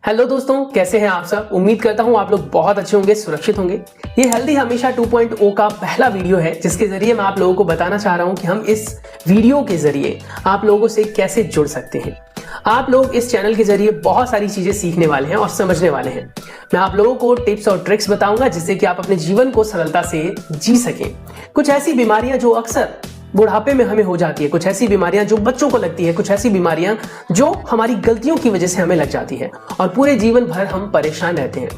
Hello दोस्तों, कैसे हैं आप सब। उम्मीद करता हूं आप लोग बहुत अच्छे होंगे, सुरक्षित होंगे। ये हेल्दी हमेशा 2.0 का पहला वीडियो है जिसके जरिए मैं आप लोगों को बताना चाह रहा हूं कि हम इस वीडियो के जरिए आप लोगों से कैसे जुड़ सकते हैं। आप लोग इस चैनल के जरिए बहुत सारी चीजें सीखने वाले हैं और समझने वाले हैं। मैं आप लोगों को टिप्स और ट्रिक्स बताऊंगा जिससे कि आप अपने जीवन को सरलता से जी सकें। कुछ ऐसी बीमारियां जो अक्सर बुढ़ापे में हमें हो जाती है, कुछ ऐसी बीमारियां जो बच्चों को लगती है, कुछ ऐसी बीमारियां जो हमारी गलतियों की वजह से हमें लग जाती है और पूरे जीवन भर हम परेशान रहते हैं।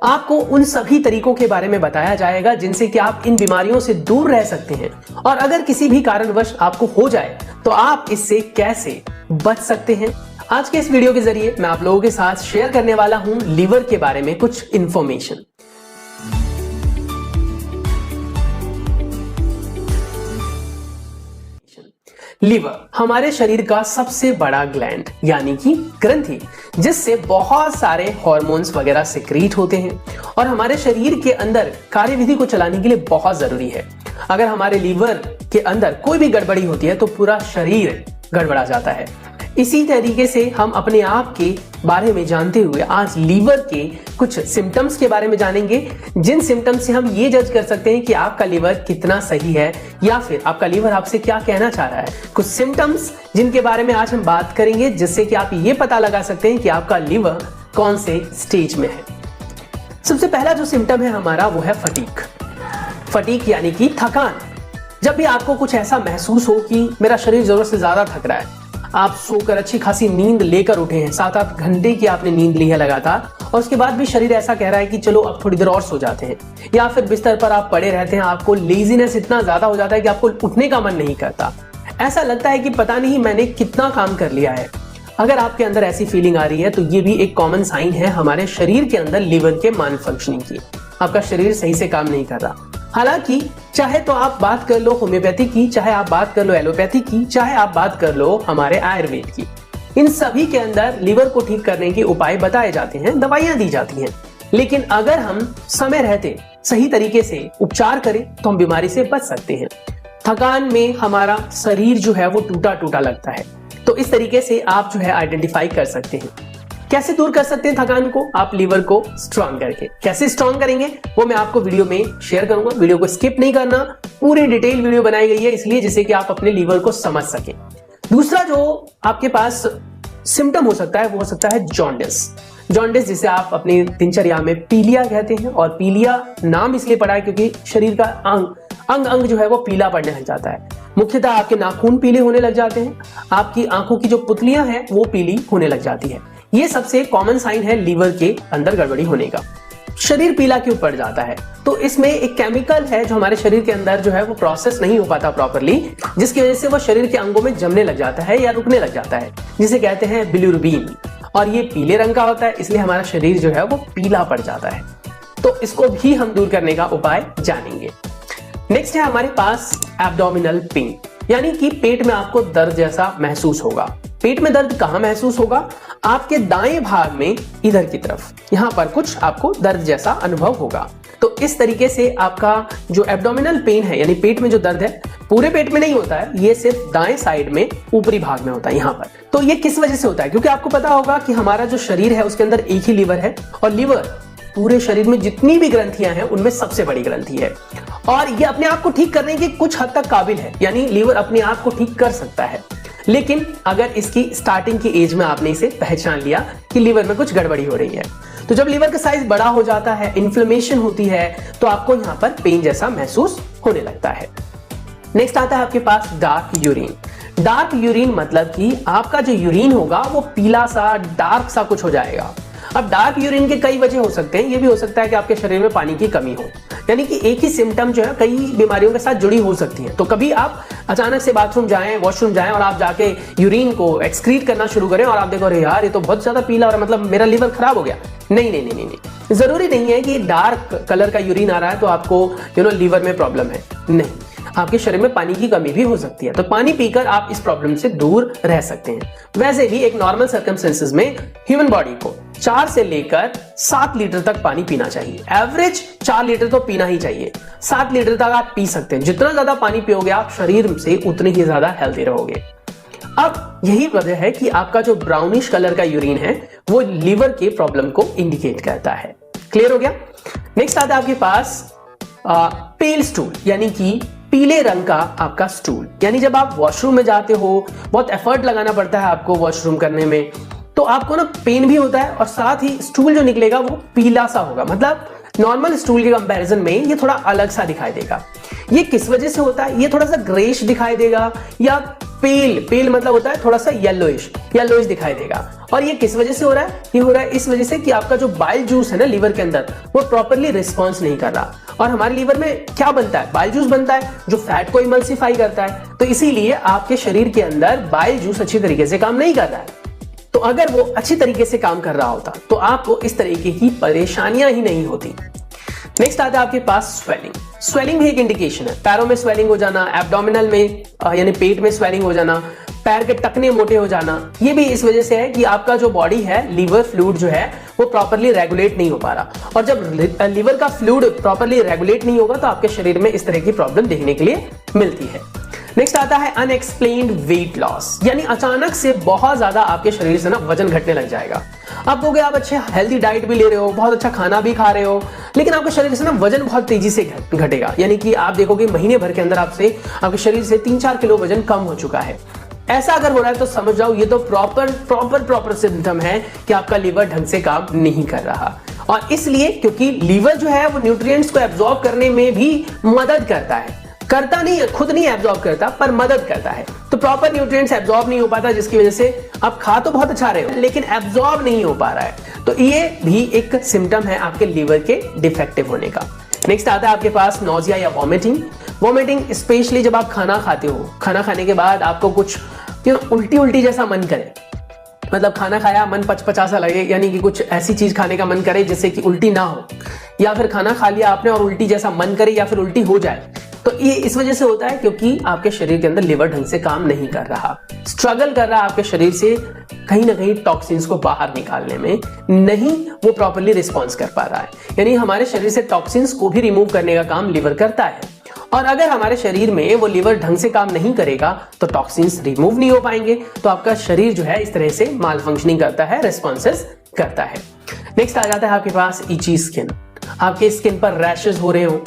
आपको उन सभी तरीकों के बारे में बताया जाएगा जिनसे कि आप इन बीमारियों से दूर रह सकते हैं और अगर किसी भी कारणवश आपको हो जाए तो आप इससे कैसे बच सकते हैं। आज के इस वीडियो के जरिए मैं आप लोगों के साथ शेयर करने वाला हूं लीवर के बारे में कुछ इंफॉर्मेशन। लीवर हमारे शरीर का सबसे बड़ा ग्लैंड यानी कि ग्रंथि, जिससे बहुत सारे हार्मोन्स वगैरह सिक्रीट होते हैं और हमारे शरीर के अंदर कार्यविधि को चलाने के लिए बहुत जरूरी है। अगर हमारे लीवर के अंदर कोई भी गड़बड़ी होती है तो पूरा शरीर गड़बड़ा जाता है। इसी तरीके से हम अपने आप के बारे में जानते हुए आज लीवर के कुछ सिम्टम्स के बारे में जानेंगे, जिन सिम्टम्स से हम ये जज कर सकते हैं कि आपका लीवर कितना सही है या फिर आपका लीवर आपसे क्या कहना चाह रहा है। कुछ सिम्टम्स जिनके बारे में आज हम बात करेंगे जिससे कि आप ये पता लगा सकते हैं कि आपका लीवर कौन से स्टेज में है। सबसे पहला जो सिम्टम है हमारा वो है फटीग। फटीग यानी कि थकान। जब भी आपको कुछ ऐसा महसूस हो कि मेरा शरीर जरूरत से ज्यादा थक रहा है, आप सोकर अच्छी खासी नींद लेकर उठे हैं, 7-8 घंटे की आपने नींद ली है लगातार और उसके बाद भी शरीर ऐसा कह रहा है कि चलो अब थोड़ी देर और सो जाते हैं, या फिर बिस्तर पर आप पड़े रहते हैं, आपको लेजीनेस इतना ज्यादा हो जाता है कि आपको उठने का मन नहीं करता। ऐसा लगता है कि पता नहीं मैंने कितना काम कर लिया है। अगर आपके अंदर ऐसी फीलिंग आ रही है तो ये भी एक कॉमन साइन है हमारे शरीर के अंदर लीवर के मान फंक्शनिंग की। आपका शरीर सही से काम नहीं कर रहा। हालांकि चाहे तो आप बात कर लो होम्योपैथी की, चाहे आप बात कर लो एलोपैथी की, चाहे आप बात कर लो हमारे आयुर्वेद की, इन सभी के अंदर लीवर को ठीक करने के उपाय बताए जाते हैं, दवाइयां दी जाती हैं। लेकिन अगर हम समय रहते सही तरीके से उपचार करें तो हम बीमारी से बच सकते हैं। थकान में हमारा शरीर जो है वो टूटा टूटा लगता है, तो इस तरीके से आप जो है आइडेंटिफाई कर सकते हैं। कैसे दूर कर सकते हैं थकान को? आप लीवर को स्ट्रॉन्ग करके। कैसे स्ट्रॉन्ग करेंगे वो मैं आपको वीडियो में शेयर करूंगा। वीडियो को स्किप नहीं करना, पूरी डिटेल वीडियो बनाई गई है इसलिए जिससे कि आप अपने लीवर को समझ सकें। दूसरा जो आपके पास सिम्टम हो सकता है वो हो सकता है जॉन्डिस। जॉन्डिस जिसे आप अपनी दिनचर्या में पीलिया कहते हैं, और पीलिया नाम इसलिए पड़ा है क्योंकि शरीर का अंग अंग जो है वो पीला पड़ने लग जाता है। मुख्यतः आपके नाखून पीले होने लग जाते हैं, आपकी आंखों की जो पुतलियां हैं वो पीली होने लग जाती है। ये सबसे कॉमन साइन है लीवर के अंदर गड़बड़ी होने का। शरीर पीला क्यों पड़ जाता है? तो इसमें एक केमिकल है जो हमारे शरीर के अंदर जो है वो प्रोसेस नहीं हो पाता प्रॉपरली, जिसकी वजह से वो शरीर के अंगों में जमने लग जाता है या रुकने लग जाता है, जिसे कहते हैं बिलिरुबिन। और ये पीले रंग का होता है, इसलिए हमारा शरीर जो है वो पीला पड़ जाता है। तो इसको भी हम दूर करने का उपाय जानेंगे। नेक्स्ट है हमारे पास एब्डोमिनल पेन, यानी कि पेट में आपको दर्द जैसा महसूस होगा। पेट में दर्द कहां महसूस होगा? आपके दाएं भाग में इधर की तरफ, यहां पर कुछ आपको दर्द जैसा अनुभव होगा। तो इस तरीके से आपका जो एब्डोमिनल पेन है यानी पेट में जो दर्द है पूरे पेट में नहीं होता है, ये सिर्फ दाएं साइड में ऊपरी भाग में होता है यहाँ पर। तो ये किस वजह से होता है? क्योंकि आपको पता होगा कि हमारा जो शरीर है उसके अंदर एक ही लीवर है और लीवर पूरे शरीर में जितनी भी ग्रंथियां हैं उनमें सबसे बड़ी ग्रंथि है और ये अपने आप को ठीक करने के कुछ हद तक काबिल है, यानी लीवर अपने आप को ठीक कर सकता है। लेकिन अगर इसकी स्टार्टिंग की एज में आपने इसे पहचान लिया कि लीवर में कुछ गड़बड़ी हो रही है, तो जब लीवर का साइज बड़ा हो जाता है, इन्फ्लेमेशन होती है, तो आपको यहाँ पर पेन जैसा महसूस होने लगता है। नेक्स्ट आता है आपके पास डार्क यूरिन। डार्क यूरिन मतलब कि आपका जो यूरिन होगा वो पीला सा डार्क सा कुछ हो जाएगा। अब डार्क यूरिन के कई वजह हो सकते हैं। ये भी हो सकता है कि आपके शरीर में पानी की कमी हो, यानी कि एक ही सिम्टम जो है कई बीमारियों के साथ जुड़ी हो सकती है। तो कभी आप अचानक से बाथरूम जाएं, वॉशरूम जाएं और आप जाके यूरिन को एक्सक्रीट करना शुरू करें और आप देखो अरे यार ये तो बहुत ज्यादा पीला और मतलब मेरा लीवर खराब हो गया। नहीं नहीं नहीं नहीं, जरूरी नहीं है कि डार्क कलर का यूरिन आ रहा है तो आपको लीवर में प्रॉब्लम है। नहीं, आपके शरीर में पानी की कमी भी हो सकती है, तो पानी पीकर आप इस प्रॉब्लम से दूर रह सकते हैं। वैसे भी एक नॉर्मल सर्कमस्टेंसेस में ह्यूमन बॉडी को 4 से लेकर 7 लीटर तक पानी पीना चाहिए। एवरेज 4 लीटर तो पीना ही चाहिए। 7 लीटर तक आप पी सकते हैं। जितना ज्यादा पानी पियोगे आप शरीर से उतने ही ज्यादा हेल्दी रहोगे। अब यही वजह है कि आपका जो ब्राउनिश कलर का यूरिन है वो लीवर के प्रॉब्लम को इंडिकेट करता है। क्लियर हो गया? नेक्स्ट आता है आपके पास पेल स्टूल, यानी कि पीले रंग का आपका स्टूल। यानी जब आप वॉशरूम में जाते हो, बहुत एफर्ट लगाना पड़ता है आपको वॉशरूम करने में, तो आपको ना पेन भी होता है और साथ ही स्टूल जो निकलेगा वो पीला सा होगा। मतलब नॉर्मल स्टूल के कंपैरिजन में ये थोड़ा अलग सा दिखाई देगा। ये किस वजह से होता है? ये थोड़ा सा ग्रेश दिखाई देगा या पेल मतलब होता है थोड़ा सा येलोइश दिखाई देगा। और ये किस वजह से हो रहा है? ये हो रहा है इस वजह से कि आपका जो बाइल जूस है ना लीवर के अंदर, वो प्रॉपर्ली रिस्पॉन्स नहीं कर रहा। और हमारे लीवर में क्या बनता है? बाइल जूस बनता है जो फैट को इमल्सिफाई करता है। तो इसीलिए आपके शरीर के अंदर बाइल जूस अच्छी तरीके से काम नहीं कर रहा है। तो अगर वो अच्छी तरीके से काम कर रहा होता तो आपको इस तरीके की परेशानियां ही नहीं होती। नेक्स्ट आता है आपके पास स्वेलिंग भी एक इंडिकेशन है। पैरों में स्वेलिंग हो जाना, एब्डोमिनल में यानी पेट में स्वेलिंग हो जाना, पैर के टखने मोटे हो जाना, ये भी इस वजह से है कि आपका जो बॉडी है, लीवर फ्लूइड जो है वो प्रॉपर्ली रेगुलेट नहीं हो पा रहा। और जब लीवर का फ्लूइड प्रॉपर्ली रेगुलेट नहीं होगा तो आपके शरीर में इस तरह की प्रॉब्लम देखने के लिए मिलती है। नेक्स्ट आता है अनएक्सप्लेन्ड वेट लॉस, यानी अचानक से बहुत ज्यादा आपके शरीर से ना वजन घटने लग जाएगा। आप कहोगे आप अच्छे हेल्दी डाइट भी ले रहे हो, बहुत अच्छा खाना भी खा रहे हो, लेकिन आपके शरीर से ना वजन बहुत तेजी से घटेगा। यानी कि आप देखोगे महीने भर के अंदर आपके शरीर से 3-4 किलो वजन कम हो चुका है। ऐसा अगर हो रहा है तो समझ जाओ ये तो प्रॉपर सिम्टम है कि आपका लीवर ढंग से काम नहीं कर रहा। और इसलिए क्योंकि लीवर जो है वो न्यूट्रिएंट्स को एब्जॉर्ब करने में भी मदद करता है, करता नहीं है, खुद नहीं एब्जॉर्ब करता पर मदद करता है। तो प्रॉपर न्यूट्रिएंट्स एब्जॉर्ब नहीं हो पाता, जिसकी वजह से आप खा तो बहुत अच्छा रहे हो लेकिन एब्जॉर्ब नहीं हो पा रहा है। तो ये भी एक सिम्टम है आपके लीवर के डिफेक्टिव होने का। नेक्स्ट आता है आपके पास नोजिया या वॉमिटिंग स्पेशली जब आप खाना खाते हो, खाना खाने के बाद आपको कुछ उल्टी जैसा मन करे, मतलब खाना खाया मन पचपचा सा लगे, यानी कि कुछ ऐसी चीज खाने का मन करे जिससे कि उल्टी ना हो, या फिर खाना खा लिया आपने और उल्टी जैसा मन करे या फिर उल्टी हो जाए। तो ये इस वजह से होता है क्योंकि आपके शरीर के अंदर लिवर ढंग से काम नहीं कर रहा, स्ट्रगल कर रहा है आपके शरीर से कहीं ना कहीं टॉक्सिन्स को बाहर निकालने में, नहीं वो प्रॉपर्ली रिस्पॉन्स कर पा रहा है। यानी हमारे शरीर से टॉक्सिन्स को भी रिमूव करने का काम लिवर करता है। और अगर हमारे शरीर में वो लिवर ढंग से काम नहीं करेगा तो टॉक्सिन्स रिमूव नहीं हो पाएंगे, तो आपका शरीर जो है इस तरह से माल फंक्शनिंग करता है, रिस्पॉन्सेस करता है। नेक्स्ट आ जाता है आपके पास इची स्किन। आपके स्किन पर रैशेस हो रहे हो,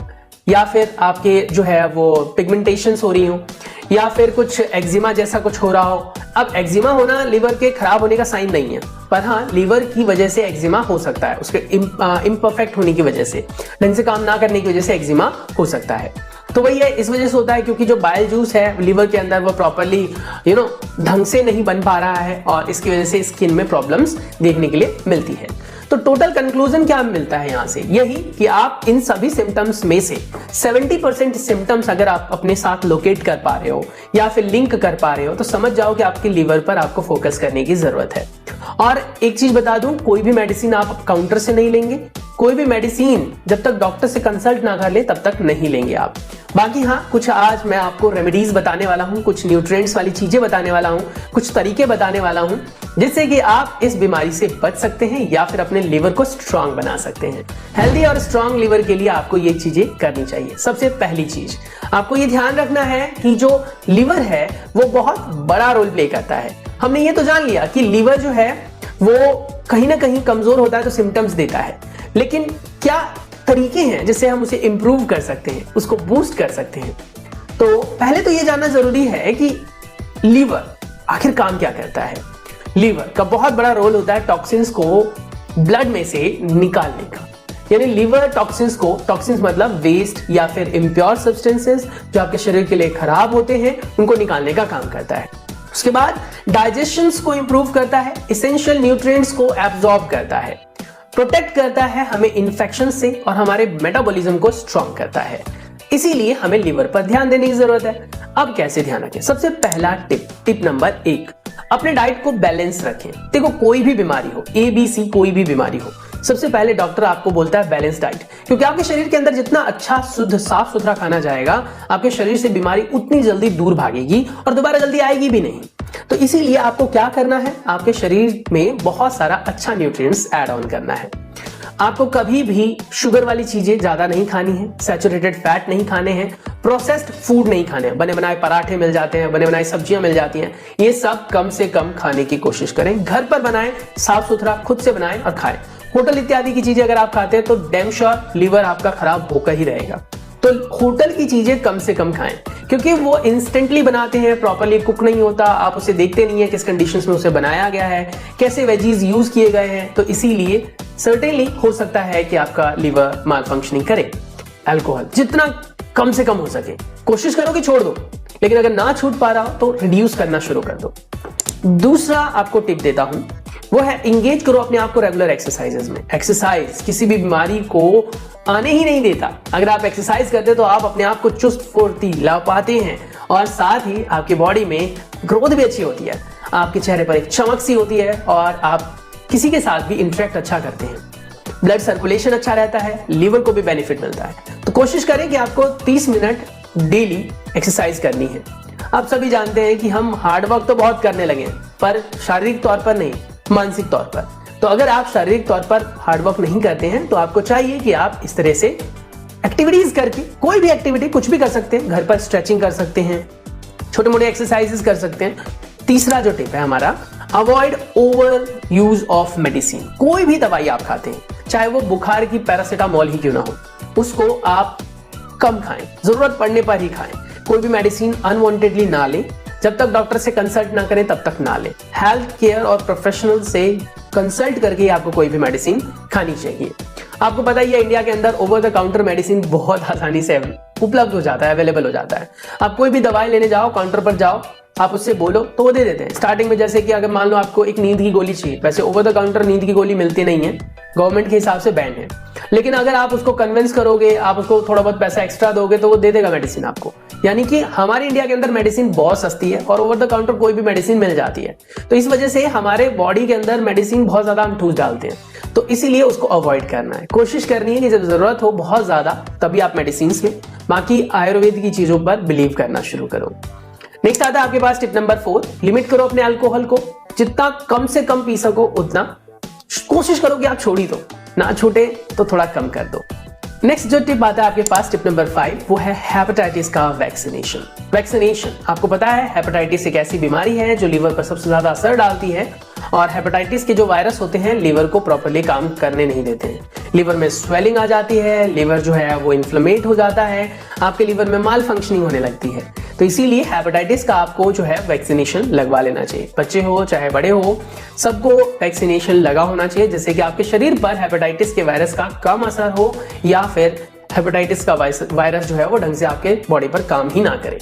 या फिर आपके जो है वो पिगमेंटेशंस हो रही हो, या फिर कुछ एक्जिमा जैसा कुछ हो रहा हो। अब एक्जिमा होना लिवर के खराब होने का साइन नहीं है, पर हाँ लीवर की वजह से एक्जिमा हो सकता है, उसके इम्परफेक्ट होने की वजह से, ढंग से काम ना करने की वजह से एक्जिमा हो सकता है। तो वही है, इस वजह से होता है क्योंकि जो बाइल जूस है लीवर के अंदर वो प्रॉपर्ली ढंग से नहीं बन पा रहा है और इसकी वजह से स्किन में प्रॉब्लम्स देखने के लिए मिलती है। तो टोटल कंक्लूजन क्या मिलता है यहाँ से? यही कि आप इन सभी सिम्टम्स में से 70% सिम्टम्स अगर आप अपने साथ लोकेट कर पा रहे हो या फिर लिंक कर पा रहे हो तो समझ जाओ कि आपके लीवर पर आपको फोकस करने की जरूरत है। और एक चीज बता दूं, कोई भी मेडिसिन आप काउंटर से नहीं लेंगे, कोई भी मेडिसिन जब तक डॉक्टर से कंसल्ट ना कर ले तब तक नहीं लेंगे आप। बाकी हाँ, कुछ आज मैं आपको रेमेडीज बताने वाला हूँ, कुछ न्यूट्रिएंट्स वाली चीजें बताने वाला हूँ, कुछ तरीके बताने वाला हूँ जिससे कि आप इस बीमारी से बच सकते हैं या फिर अपने लिवर को स्ट्रांग बना सकते हैं। हेल्दी और स्ट्रांग लिवर के लिए आपको ये चीजें करनी चाहिए। सबसे पहली चीज आपको ये ध्यान रखना है कि जो लिवर है वो बहुत बड़ा रोल प्ले करता है। हमने ये तो जान लिया कि लिवर जो है वो कहीं ना कहीं कमजोर होता है तो सिम्टम्स देता है, लेकिन क्या तरीके हैं जिससे हम उसे इंप्रूव कर सकते हैं, उसको बूस्ट कर सकते हैं। तो पहले तो ये जानना जरूरी है कि लीवर आखिर काम क्या करता है। लीवर का बहुत बड़ा रोल होता है टॉक्सिन्स को ब्लड में से निकालने का, यानी लीवर टॉक्सिन्स मतलब वेस्ट या फिर इम्प्योर सब्सटेंसेस जो आपके शरीर के लिए खराब होते हैं उनको निकालने का काम करता है। उसके बाद डाइजेशन को इंप्रूव करता है, एसेंशियल न्यूट्रिएंट्स को एब्जॉर्ब करता है, प्रोटेक्ट करता है हमें इन्फेक्शन से और हमारे मेटाबॉलिज्म को स्ट्रॉन्ग करता है। इसीलिए हमें लीवर पर ध्यान देने की जरूरत है। अब कैसे ध्यान रखें? सबसे पहला टिप नंबर 1, अपने डाइट को बैलेंस रखें। देखो कोई भी बीमारी हो, ABC कोई भी बीमारी हो, सबसे पहले डॉक्टर आपको बोलता है बैलेंस डाइट, क्योंकि आपके शरीर के अंदर जितना अच्छा शुद्ध साफ सुथरा खाना जाएगा आपके शरीर से बीमारी उतनी जल्दी दूर भागेगी और दोबारा जल्दी आएगी भी नहीं। तो इसीलिए आपको क्या करना है, आपके शरीर में बहुत सारा अच्छा न्यूट्रिएंट्स ऐड ऑन करना है। आपको कभी भी शुगर वाली चीजें ज्यादा नहीं खानी है, सैचुरेटेड फैट नहीं खाने हैं, प्रोसेस्ड फूड नहीं खाने हैं। बने बनाए पराठे मिल जाते हैं, बने बनाए सब्जियां मिल जाती हैं, ये सब कम से कम खाने की कोशिश करें। घर पर बनाएं, साफ सुथरा खुद से बनाएं और खाएं। होटल इत्यादि की चीजें अगर आप खाते हैं तो डैम श्योर लिवर आपका खराब होकर ही रहेगा। तो होटल की चीजें कम से कम खाएं, क्योंकि वो इंस्टेंटली बनाते हैं, प्रॉपर्ली कुक नहीं होता, आप उसे देखते नहीं है किस कंडीशंस में उसे बनाया गया है, कैसे वेजीज यूज किए गए हैं। तो इसीलिए सर्टेनली हो सकता है कि आपका लिवर माल फंक्शनिंग करे। अल्कोहल जितना कम से कम हो सके कोशिश करो कि छोड़ दो, लेकिन अगर ना छूट पा रहा हो तो रिड्यूस करना शुरू कर दो। दूसरा आपको टिप देता हूं, वो है इंगेज करो अपने आप को रेगुलर एक्सरसाइजेस में। एक्सरसाइज किसी भी बीमारी को आने ही नहीं देता। अगर आप एक्सरसाइज करते तो आप अपने आप को चुस्त फुर्ती ला पाते हैं और साथ ही आपकी बॉडी में ग्रोथ भी अच्छी होती है, आपके चेहरे पर एक चमक सी होती है और आप किसी के साथ भी इंटरेक्ट अच्छा करते हैं। ब्लड सर्कुलेशन अच्छा रहता है, लिवर को भी बेनिफिट मिलता है। तो कोशिश करें कि आपको 30 मिनट डेली एक्सरसाइज करनी है। आप सभी जानते हैं कि हम हार्ड वर्क तो बहुत करने लगे हैं, पर शारीरिक तौर पर नहीं, मानसिक तौर पर। तो अगर आप शारीरिक तौर पर हार्ड वर्क नहीं करते हैं तो आपको चाहिए कि आप इस तरह से एक्टिविटीज करके, कोई भी एक्टिविटी कुछ भी कर सकते हैं, घर पर स्ट्रेचिंग कर सकते हैं, छोटे मोटे एक्सरसाइजेस कर सकते हैं। तीसरा जो टिप है हमारा, avoid over use of medicine. कोई भी दवाई आप खाते हैं, चाहे वो बुखार की पैरासिटामोल ही क्यों ना हो, उसको आप कम खाएं, जरूरत पड़ने पर ही खाएं। कोई भी मेडिसिन अनवांटेडली ना लें, जब तक डॉक्टर से कंसल्ट ना करें तब तक ना लें। हेल्थ केयर और प्रोफेशनल से कंसल्ट करके आपको कोई भी मेडिसिन खानी चाहिए। आपको पता ही है इंडिया के अंदर ओवर द काउंटर मेडिसिन बहुत आसानी से उपलब्ध हो जाता है, अवेलेबल हो जाता है। आप कोई भी दवाई लेने जाओ, काउंटर पर जाओ, आप उससे बोलो तो वो दे देते हैं। स्टार्टिंग में जैसे कि अगर मान लो आपको एक नींद की गोली चाहिए, वैसे ओवर द काउंटर नींद की गोली मिलती नहीं है, गवर्नमेंट के हिसाब से बैन है, लेकिन अगर आप उसको कन्विंस करोगे, आप उसको थोड़ा बहुत पैसा एक्स्ट्रा दोगे तो वो दे देगा मेडिसिन आपको। यानी कि हमारे इंडिया के अंदर मेडिसिन बहुत सस्ती है और ओवर द काउंटर कोई भी मेडिसिन मिल जाती है। तो इस वजह से हमारे बॉडी के अंदर मेडिसिन बहुत ज्यादा हम ठूस डालते हैं, तो इसीलिए उसको अवॉइड करना है। कोशिश करनी है कि जब जरूरत हो बहुत ज्यादा तभी आप मेडिसिन लें, बाकी आयुर्वेद की चीजों पर बिलीव करना शुरू करो। नेक्स्ट आता है आपके पास टिप नंबर 4, लिमिट करो अपने अल्कोहल को। जितना कम से कम पी सको उतना कोशिश करो कि आप छोड़ ही दो, ना छूटे तो थोड़ा कम कर दो। नेक्स्ट जो टिप आता है आपके पास, टिप नंबर 5, वो है हेपेटाइटिस का वैक्सीनेशन। वैक्सीनेशन, आपको पता है हेपेटाइटिस एक ऐसी बीमारी है जो लीवर पर सबसे ज्यादा असर डालती है और हेपेटाइटिस के जो वायरस होते हैं लीवर को प्रॉपर्ली काम करने नहीं देते हैं। लीवर में स्वेलिंग आ जाती है, लीवर जो है वो इन्फ्लेमेट हो जाता है, आपके लीवर में माल फंक्शनिंग होने लगती है। तो इसीलिए हेपेटाइटिस का आपको जो है वैक्सीनेशन लगवा लेना चाहिए। बच्चे हो चाहे बड़े हो, सबको वैक्सीनेशन लगा होना चाहिए, जिससे कि आपके शरीर पर हेपेटाइटिस के वायरस का कम असर हो या फिर हेपेटाइटिस का वायरस जो है वो ढंग से आपके बॉडी पर काम ही ना करे।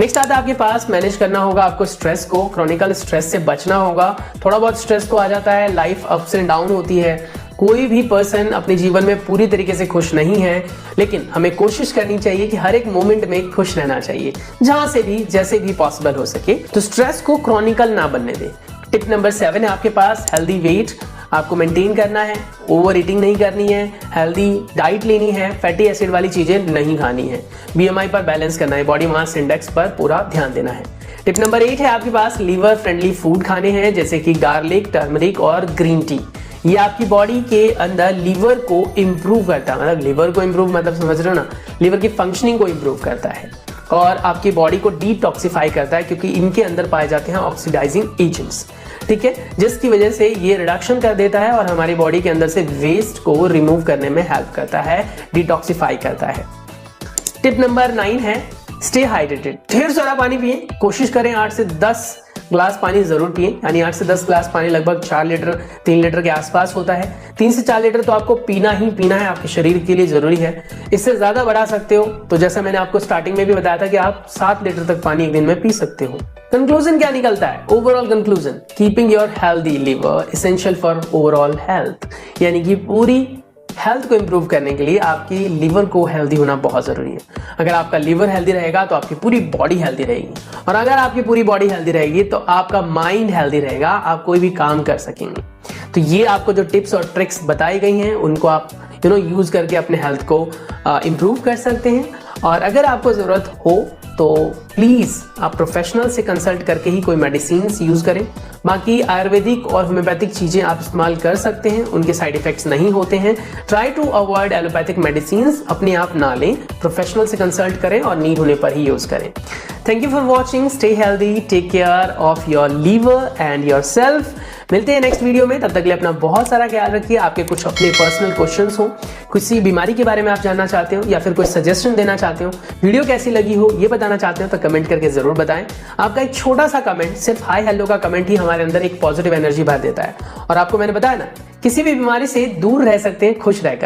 नेक्स्ट आता है आपके पास, मैनेज करना होगा आपको स्ट्रेस को। क्रॉनिकल स्ट्रेस से बचना होगा। थोड़ा बहुत स्ट्रेस तो आ जाता है, लाइफ अप्स एंड डाउन होती है, कोई भी पर्सन अपने जीवन में पूरी तरीके से खुश नहीं है, लेकिन हमें कोशिश करनी चाहिए कि हर एक मोमेंट में खुश रहना चाहिए, जहां से भी जैसे भी पॉसिबल हो सके। तो स्ट्रेस को क्रॉनिकल ना बनने दे। टिप नंबर 7 है आपके पास, हेल्दी वेट आपको मेंटेन करना है, ओवर ईटिंग नहीं करनी है, हेल्दी डाइट लेनी है, फैटी एसिड वाली चीजें नहीं खानी है, बीएमआई पर बैलेंस करना है, बॉडी मास इंडेक्स पर पूरा ध्यान देना है। टिप नंबर 8 है आपके पास, लीवर फ्रेंडली फूड खाने हैं, जैसे कि गार्लिक, टर्मरिक और ग्रीन टी। ये आपकी बॉडी के अंदर लीवर को इम्प्रूव करता है, मतलब लीवर को इम्प्रूव मतलब समझ रहे हो ना, लीवर की फंक्शनिंग को इम्प्रूव करता है और आपकी बॉडी को डिटॉक्सिफाई करता है, क्योंकि इनके अंदर पाए जाते हैं ऑक्सीडाइजिंग एजेंट्स, ठीक है, जिसकी वजह से ये रिडक्शन कर देता है और हमारी बॉडी के अंदर से वेस्ट को रिमूव करने में हेल्प करता है, डिटॉक्सिफाई करता है। टिप नंबर 9 है, स्टे हाइड्रेटेड। ढेर सारा पानी पिए, कोशिश करें 8 से 10 ग्लास पानी जरूर पिए, यानी 8 से 10 ग्लास पानी लगभग 4 लीटर 3 लीटर के आसपास होता है। 3 से 4 लीटर तो आपको पीना ही पीना है, आपके शरीर के लिए जरूरी है। इससे ज्यादा बढ़ा सकते हो तो जैसा मैंने आपको स्टार्टिंग में भी बताया था कि आप 7 लीटर तक पानी एक दिन में पी सकते हो। कंक्लूजन क्या निकलता है? Overall conclusion, keeping your healthy liver essential for overall health, यानी कि पूरी हेल्थ को इंप्रूव करने के लिए आपकी लिवर को हेल्दी होना बहुत जरूरी है। अगर आपका लिवर हेल्दी रहेगा तो आपकी पूरी बॉडी हेल्दी रहेगी, और अगर आपकी पूरी बॉडी हेल्दी रहेगी तो आपका माइंड हेल्दी रहेगा, आप कोई भी काम कर सकेंगे। तो ये आपको जो टिप्स और ट्रिक्स बताई गई हैं उनको आप यूज करके अपने हेल्थ को इंप्रूव कर सकते हैं। और अगर आपको जरूरत हो तो प्लीज आप प्रोफेशनल से कंसल्ट करके ही कोई मेडिसिन यूज करें। बाकी आयुर्वेदिक और होम्योपैथिक चीजें आप इस्तेमाल कर सकते हैं, उनके साइड इफेक्ट्स नहीं होते हैं। Try to avoid allopathic medicine, अपने आप ना लें, प्रोफेशनल से कंसल्ट करें और नीड होने पर ही यूज करें। Thank you for watching, stay healthy, take care of your liver and yourself. मिलते हैं नेक्स्ट वीडियो में, तब तक के लिए अपना बहुत सारा ख्याल रखिए। आपके कुछ अपने पर्सनल क्वेश्चंस हो, किसी बीमारी के बारे में आप जानना चाहते हो या फिर कोई सजेशन देना चाहते हो, वीडियो कैसी लगी हो ये बताना चाहते हो तो कमेंट करके जरूर बताएं। आपका एक छोटा सा कमेंट, सिर्फ हाय हेलो का कमेंट ही हमारे अंदर एक पॉजिटिव एनर्जी भर देता है। और आपको मैंने बताया ना, किसी भी बीमारी से दूर रह सकते हैं खुश रहकर।